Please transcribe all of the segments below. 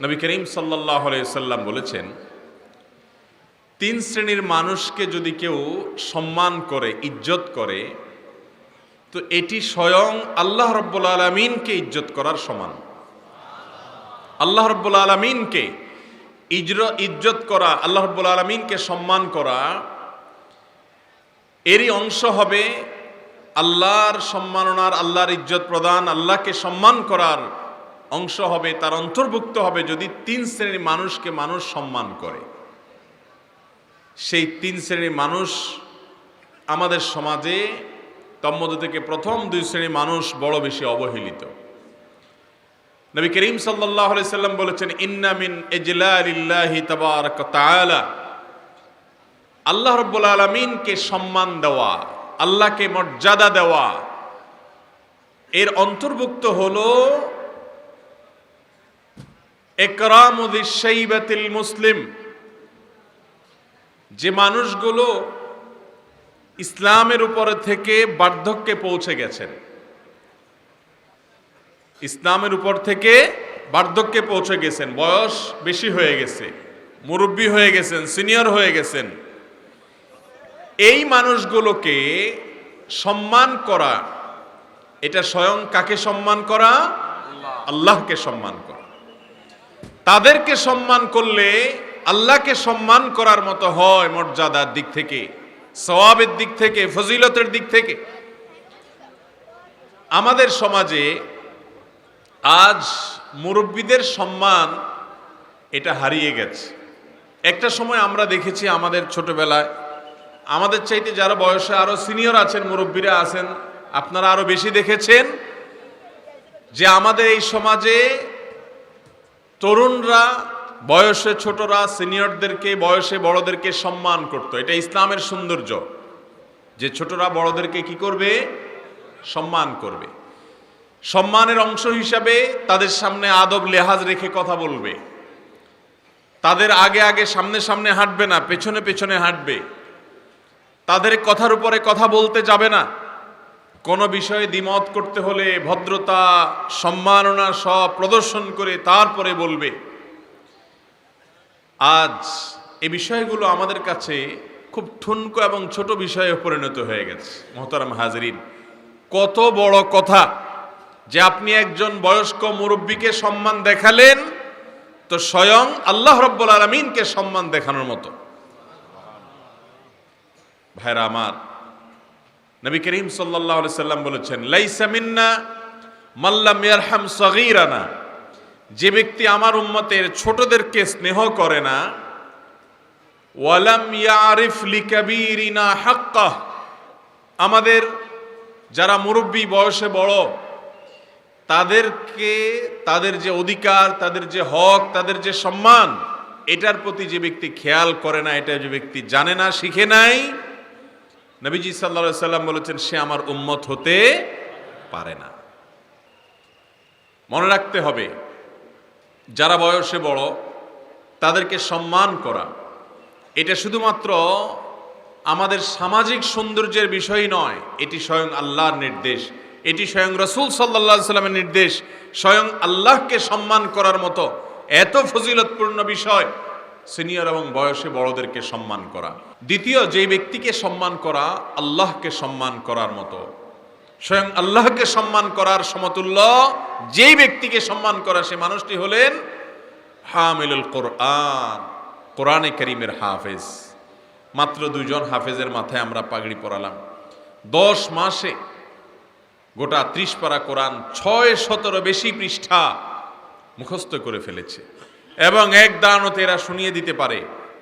নবী করিম সাল্লাল্লাহু আলাইহি ওয়াসাল্লাম বলেছেন, তিন শ্রেণীর মানুষকে যদি কেউ সম্মান করে, ইজ্জত করে, তো এটি স্বয়ং আল্লাহ রাব্বুল আলামিনকে ইজ্জত করার সমান। আল্লাহ রাব্বুল আলামিনকে ইজ্জত করা, আল্লাহ রাব্বুল আলামিনকে সম্মান করা, এরই অংশ হবে আল্লাহর সম্মাননার, আল্লাহর ইজ্জত প্রদান, আল্লাহকে সম্মান করার অংশ হবে, তার অন্তর্ভুক্ত হবে যদি তিন শ্রেণীর মানুষকে মানুষ সম্মান করে। সেই তিন শ্রেণীর মানুষ আমাদের সমাজে তন্মধ্য থেকে প্রথম দুই শ্রেণীর মানুষ বড় বেশি অবহেলিত। নবী করিম সাল্লাল্লাহু আলাইহি সাল্লাম বলেছেন, ইন্না মিন ইজলালিল্লাহি তাবারাকা ওয়া তাআলা, আল্লাহ রাব্বুল আলামিনকে সম্মান দেওয়া, আল্লাহকে মর্যাদা দেওয়া, এর অন্তর্ভুক্ত হলো ইকরামু যিশ-শাইবাতিল মুসলিম, যে মানুষগুলো ইসলামের উপরে থেকে বার্ধক্যে পৌঁছে গেছেন, ইসলামের উপর থেকে বার্ধক্যে পৌঁছে গেছেন, বয়স বেশি হয়ে গেছে, মুরব্বী হয়ে গেছেন, সিনিয়র হয়ে গেছেন, এই মানুষগুলোকে সম্মান করা, এটা স্বয়ং কাকে সম্মান করা? আল্লাহকে সম্মান করা। তাদেরকে সম্মান করলে আল্লাহকে সম্মান করার মতো হয় মর্যাদার দিক থেকে, সওয়াবের দিক থেকে, ফজিলতের দিক থেকে। আমাদের সমাজে আজ মুরব্বীদের সম্মান এটা হারিয়ে গেছে। একটা সময় আমরা দেখেছি আমাদের ছোটবেলায়, আমাদের চাইতে যারা বয়সে আরো সিনিয়র আছেন, মুরব্বীরা আছেন, আপনারা আরো বেশি দেখেছেন যে আমাদের এই সমাজে তরুণরা বয়সে ছোটরা সিনিয়রদেরকে, বয়সে বড়দেরকে সম্মান করত। এটা ইসলামের সৌন্দর্য, যে ছোটরা বড়দেরকে কি করবে? সম্মান করবে। সম্মানের অংশ হিসাবে তাদের সামনে আদব লেহাজ রেখে কথা বলবে, তাদের আগে আগে সামনে সামনে হাঁটবে না, পেছনে পেছনে হাঁটবে, তাদের কথার উপরে কথা বলতে যাবে না, কোনো বিষয়ে দ্বিমত করতে হলে ভদ্রতা, সম্মাননা সব প্রদর্শন করে তারপরে বলবে। আজ এই বিষয়গুলো আমাদের কাছে খুব ঠুনকো এবং ছোট বিষয়ে পরিণত হয়ে গেছে। মোহতারাম হাজরিন, কত বড় কথা যে আপনি একজন বয়স্ক মুরব্বীকে সম্মান দেখালেন, তো স্বয়ং আল্লাহ রাব্বুল আলামিনকে সম্মান দেখানোর মতো। ভাইরা আমার, নবী করিম সাল্লাল্লাহু আলাইহি সাল্লাম বলেছেন, লাইসা মিন্না মান লাম ইয়ারহাম সগীরানা, যে ব্যক্তি আমার উম্মতের ছোটদেরকে স্নেহ করে না, ওয়ালাম ইয়ারিফ লিকাবীরিনা হাক্কাহ, আমাদের যারা মুরব্বী বয়সে বড়, তাদেরকে, তাদের যে অধিকার, তাদের যে হক, তাদের যে সম্মান, এটার প্রতি যে ব্যক্তি খেয়াল করে না, এটা যে ব্যক্তি জানে না, শিখে নাই, নবীজি সাল্লাল্লাহু আলাইহি সাল্লাম বলেছেন সে আমার উম্মত হতে পারে না। মনে রাখতে হবে, যারা বয়সে বড় তাদেরকে সম্মান করা, এটা শুধুমাত্র আমাদের সামাজিক সৌন্দর্যের বিষয় নয়, এটি স্বয়ং আল্লাহর নির্দেশ, এটি স্বয়ং রাসূল সাল্লাল্লাহু আলাইহি সাল্লামের নির্দেশ। স্বয়ং আল্লাহকে সম্মান করার মতো এত ফজিলতপূর্ণ বিষয় সিনিয়র এবং বয়সে বড়দেরকে সম্মান করা। দ্বিতীয়, যে ব্যক্তিকে সম্মান করা আল্লাহকে সম্মান করার মতো, স্বয়ং আল্লাহকে সম্মান করার সমতুল্য যেই ব্যক্তিকে সম্মান করা, সে মানুষটি হলেন হামিলুল কোরআন, কোরআনে কারীমের হাফেজ। মাত্র 2 জন হাফেজের মাথায় আমরা পাগড়ি পরালাম। 10 মাসে গোটা 30 পারা কোরআন 600-র বেশি পৃষ্ঠা মুখস্থ করে ফেলেছে এবং এক দানতে এরা শুনিয়ে দিতে পারে।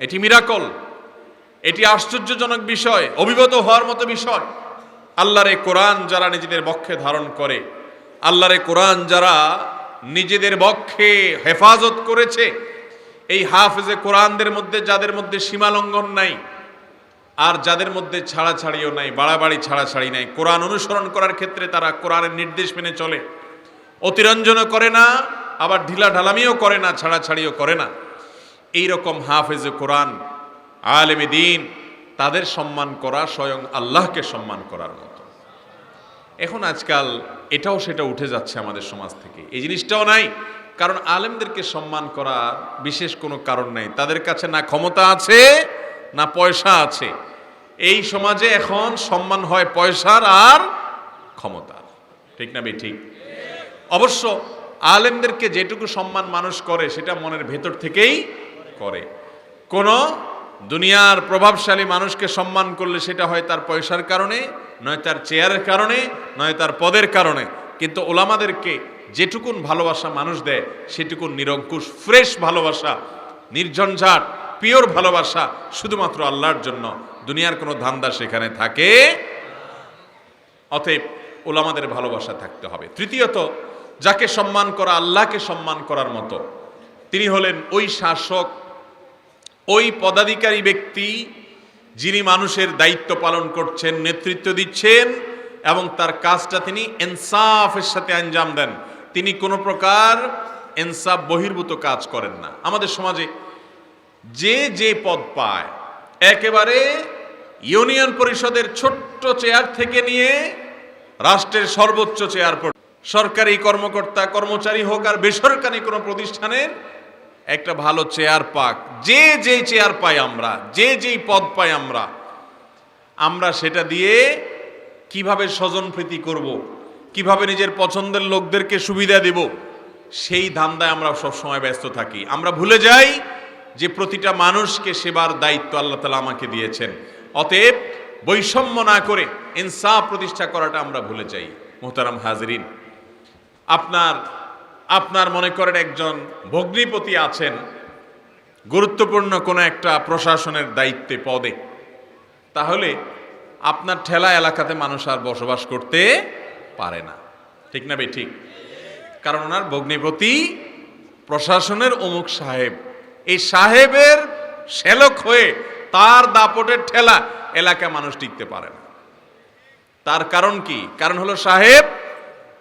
এটি মিরাকল, এটি আশ্চর্যজনক বিষয়, অভিভূত হওয়ার মতো বিষয়। আল্লাহর এই কোরআন যারা নিজেদের বক্ষে ধারণ করে, আল্লাহর এই কোরআন যারা নিজেদের বক্ষে হেফাজত করেছে, এই হাফেজে কোরআনদের মধ্যে যাদের মধ্যে সীমালঙ্ঘন নাই, আর যাদের মধ্যে ছাড়াছাড়িও নাই, বাড়াবাড়ি ছাড়াছাড়ি নাই, কোরআন অনুসরণ করার ক্ষেত্রে তারা কোরআনের নির্দেশ মেনে চলে, অতিরঞ্জনও করে না, আবার ঢিলা ঢালামিও করে না, ছাড়াছাড়িও করে না, এইরকম হাফেজে কোরআন, আলেমে দ্বীন, তাদের সম্মান করা স্বয়ং আল্লাহকে সম্মান করার মতো। এখন আজকাল এটাও সেটা উঠে যাচ্ছে আমাদের সমাজ থেকে, এই জিনিসটাও নাই। কারণ আলেমদেরকে সম্মান করার বিশেষ কোনো কারণ নাই, তাদের কাছে না ক্ষমতা আছে না পয়সা আছে। এই সমাজে এখন সম্মান হয় পয়সার আর ক্ষমতার, ঠিক না ঠিক? অবশ্য আলেমদেরকে যেটুকু সম্মান মানুষ করে সেটা মনের ভেতর থেকেই করে। কোন দুনিয়ার প্রভাবশালী মানুষকে সম্মান করলে সেটা হয় তার পয়সার কারণে, নয় তার চেয়ারের কারণে, নয় তার পদের কারণে। কিন্তু ওলামাদেরকে যেটুকুন ভালোবাসা মানুষ দেয় সেটুকুন নিরঙ্কুশ ফ্রেশ ভালোবাসা, নির্ঝঞ্ঝাট পিওর ভালোবাসা, শুধুমাত্র আল্লাহর জন্য, দুনিয়ার কোনো ধান্দা সেখানে থাকে। অতএব ওলামাদের ভালোবাসা থাকতে হবে। তৃতীয়ত, যাকে সম্মান করা আল্লাহকে সম্মান করার মতো, তিনি হলেন ওই শাসক, ওই পদাধিকারী ব্যক্তি যিনি মানুষের দায়িত্ব পালন করছেন, নেতৃত্ব দিচ্ছেন এবং তার কাজটা তিনি ইনসাফের সাথে আঞ্জাম দেন। তিনি কোনো প্রকার ইনসাফ বহির্ভূত কাজ করেন না। আমাদের সমাজে যে যে পদ পায়, একেবারে ইউনিয়ন পরিষদের ছোট্ট চেয়ার থেকে নিয়ে রাষ্ট্রের সর্বোচ্চ চেয়ার পর্যন্ত, সরকারি কর্মকর্তা কর্মচারী হোক আর বেসরকারি কোনো প্রতিষ্ঠানের একটা ভালো চেয়ার পাক, যে যেই চেয়ার পাই আমরা, যে যেই পদ পাই আমরা সেটা দিয়ে কিভাবে স্বজনপ্রীতি করব, কিভাবে নিজের পছন্দের লোকদেরকে সুবিধা দেব, সেই ধান্দায় আমরা সবসময় ব্যস্ত থাকি। আমরা ভুলে যাই যে প্রতিটা মানুষকে সেবার দায়িত্ব আল্লাহ তাআলা আমাকে দিয়েছেন। অতএব বৈষম্য না করে ইনসাফ প্রতিষ্ঠা করাটা আমরা ভুলে যাই। মুহতারাম হাজিরিন, আপনার মনে করেন একজন ভগ্নিপতি আছেন গুরুত্বপূর্ণ কোনো একটা প্রশাসনের দায়িত্বে পদে, তাহলে আপনার ঠেলা এলাকাতে মানুষ আর বসবাস করতে পারে না, ঠিক না ঠিক? কারণ ওনার ভগ্নিপতি প্রশাসনের অমুক সাহেব, এই সাহেবের শ্যালক হয়ে তার দাপটের ঠেলা এলাকা মানুষ টিকতে পারে না। তার কারণ কি? কারণ হলো সাহেব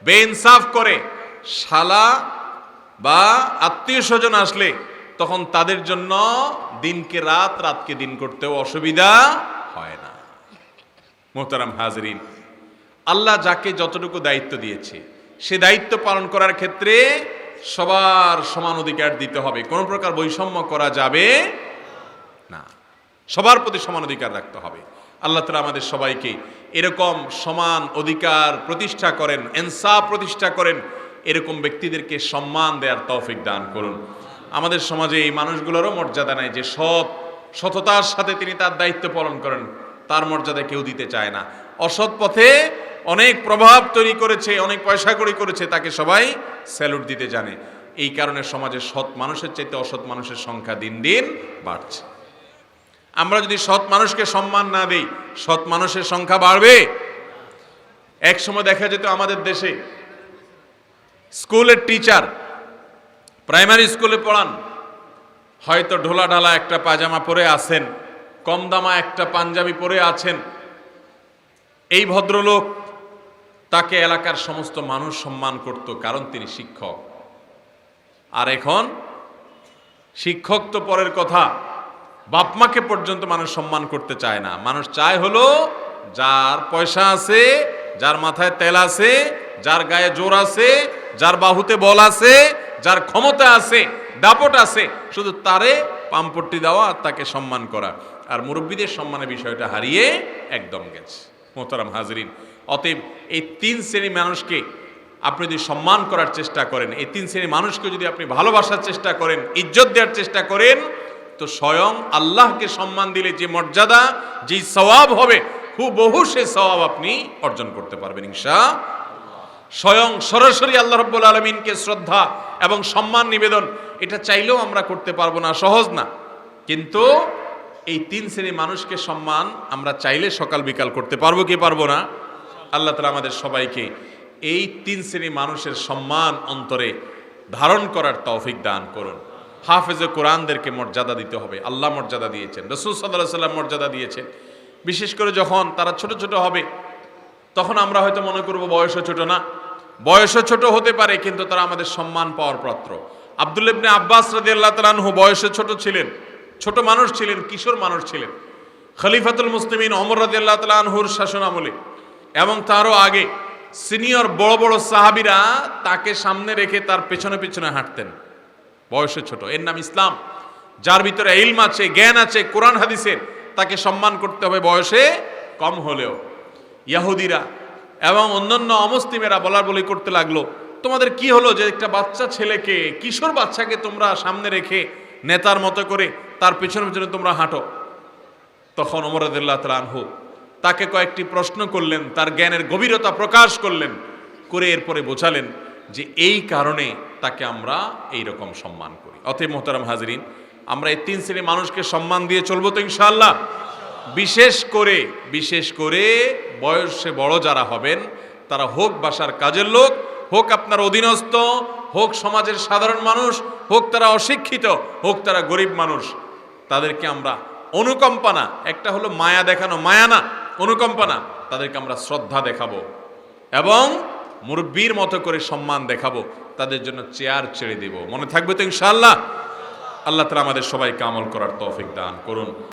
বেইনসাফ করে। শালা বা আত্মীয় স্বজন আসলে তখন তাদের জন্য দিনকে রাত, রাতকে দিন করতেও অসুবিধা হয় না। মুহতারাম হাজরিন, আল্লাহ যাকে যতটুকু দায়িত্ব দিয়েছে সে দায়িত্ব পালন করার ক্ষেত্রে সবার সমান অধিকার দিতে হবে, কোনো প্রকার বৈষম্য করা যাবে না, সবার প্রতি সমান অধিকার রাখতে হবে। আল্লাহ তাআলা আমাদের সবাইকে এরকম সমান অধিকার প্রতিষ্ঠা করেন, ইনসাফ প্রতিষ্ঠা করেন, এরকম ব্যক্তিদেরকে সম্মান দেওয়ার তৌফিক দান করুন। আমাদের সমাজে এই মানুষগুলোরও মর্যাদা নাই, যে সততার সাথে তিনি তার দায়িত্ব পালন করেন, তার মর্যাদা কেউ দিতে চায় না। অসৎ পথে অনেক প্রভাব তৈরি করেছে, অনেক পয়সা কড়ি করেছে, তাকে সবাই স্যালুট দিতে জানে। এই কারণে সমাজে সৎ মানুষের চাইতে অসৎ মানুষের সংখ্যা দিন দিন বাড়ছে। আমরা যদি সৎ মানুষকে সম্মান না দেই, সৎ মানুষের সংখ্যা বাড়বে। এক সময় দেখা যেত আমাদের দেশে স্কুলের টিচার, প্রাইমারি স্কুলে পড়ান, হয়তো ঢোলা ঢালা একটা পায়জামা পরে আছেন, কম দামা একটা পাঞ্জাবি পরে আছেন, এই ভদ্রলোক, তাকে এলাকার সমস্ত মানুষ সম্মান করত, কারণ তিনি শিক্ষক। আর এখন শিক্ষক তো পরের কথা, বাপমাকে পর্যন্ত মানুষ সম্মান করতে চায় না। মানুষ চায় হলো যার পয়সা আছে, যার মাথায় তেল আছে, যার গায়ে জোর আছে, যার বাহুতে বল আছে, যার ক্ষমতা আছে, দাপট আছে, শুধু তারে পাম্পট্টি দেওয়া আর তাকে সম্মান করা। আর মুরব্বীদের সম্মানের বিষয়টা হারিয়ে একদম গেছে। মোহতারাম হাজরিন, অতএব এই তিন শ্রেণীর মানুষকে আপনি যদি সম্মান করার চেষ্টা করেন, এই তিন শ্রেণীর মানুষকে যদি আপনি ভালোবাসার চেষ্টা করেন, ইজ্জত দেওয়ার চেষ্টা করেন, তো স্বয়ং আল্লাহকে সম্মান দিলে যে মর্যাদা, যে সওয়াব হবে, হুবহু সে সওয়াব আপনি অর্জন করতে পারবেন ইনশাআল্লাহ। স্বয়ং সরাসরি আল্লাহ রাব্বুল আলামিনকে শ্রদ্ধা এবং সম্মান নিবেদন, এটা চাইলেও আমরা করতে পারবো না, সহজ না। কিন্তু এই তিন শ্রেণীর মানুষকে সম্মান আমরা চাইলে সকাল বিকাল করতে পারবো কি পারবো না? আল্লাহ তাআলা আমাদের সবাইকে এই তিন শ্রেণীর মানুষের সম্মান অন্তরে ধারণ করার তৌফিক দান করুন। হাফেজে কোরআনদেরকে মর্যাদা দিতে হবে, আল্লাহ মর্যাদা দিয়েছেন, রাসূল সাল্লাল্লাহু আলাইহি ওয়াসাল্লাম মর্যাদা দিয়েছেন। বিশেষ করে যখন তারা ছোট ছোট হবে, তখন আমরা হয়তো মনে করব বয়সও ছোট না, বয়সও ছোট হতে পারে, কিন্তু তারা আমাদের সম্মান পাওয়ার পাত্র। আব্দুল্লাহ ইবনে আব্বাস রাদিয়াল্লাহু তাআলা আনহু বয়সে ছোট ছিলেন, ছোট মানুষ ছিলেন, কিশোর মানুষ ছিলেন। খলিফাতুল মুসলিমিন ওমর রাদিয়াল্লাহু তাআলা আনহুর শাসন আমলে এবং তারও আগে সিনিয়র বড় বড় সাহাবীরা তাকে সামনে রেখে তার পেছনে পেছনে হাঁটতেন, বয়সে ছোট। এর নাম ইসলাম। যার ভিতরে ইলম আছে, জ্ঞান আছে কোরআন হাদিসের, তাকে সম্মান করতে হবে বয়সে কম হলেও। ইহুদিরা এবং অন্যান্য অমুসলিমেরা বলার বলি করতে লাগলো, তোমাদের কি হলো যে একটা বাচ্চা ছেলেকে, কিশোর বাচ্চাকে তোমরা সামনে রেখে নেতার মতো করে তার পেছনে পেছনে তোমরা হাঁটো। তখন ওমর রাদিয়াল্লাহু তাআলা আনহু তাকে কয়েকটি প্রশ্ন করলেন, তার জ্ঞানের গভীরতা প্রকাশ করলেন, করে এরপরে বোঝালেন যে এই কারণে তাকে আমরা এই রকম সম্মান করি। অতএব মোহতারাম হাজরিন, আমরা এই তিন শ্রেণীর মানুষকে সম্মান দিয়ে চলবো তো ইনশাআল্লাহ। বিশেষ করে বয়সে বড় যারা হবেন, তারা হোক বাসার কাজের লোক, হোক আপনার অধীনস্থ, হোক সমাজের সাধারণ মানুষ, হোক তারা অশিক্ষিত, হোক তারা গরিব মানুষ, তাদেরকে আমরা অনুকম্পা না, একটা হলো মায়া দেখানো, মায়া না অনুকম্পা না, তাদেরকে আমরা শ্রদ্ধা দেখাবো এবং মুরব্বির মতো করে সম্মান দেখাবো, তাদের জন্য চেয়ার ছেড়ে দেব। মনে থাকবে তো ইনশাআল্লাহ। আল্লাহ তাআলা আমাদের সবাইকে আমল করার তৌফিক দান করুন।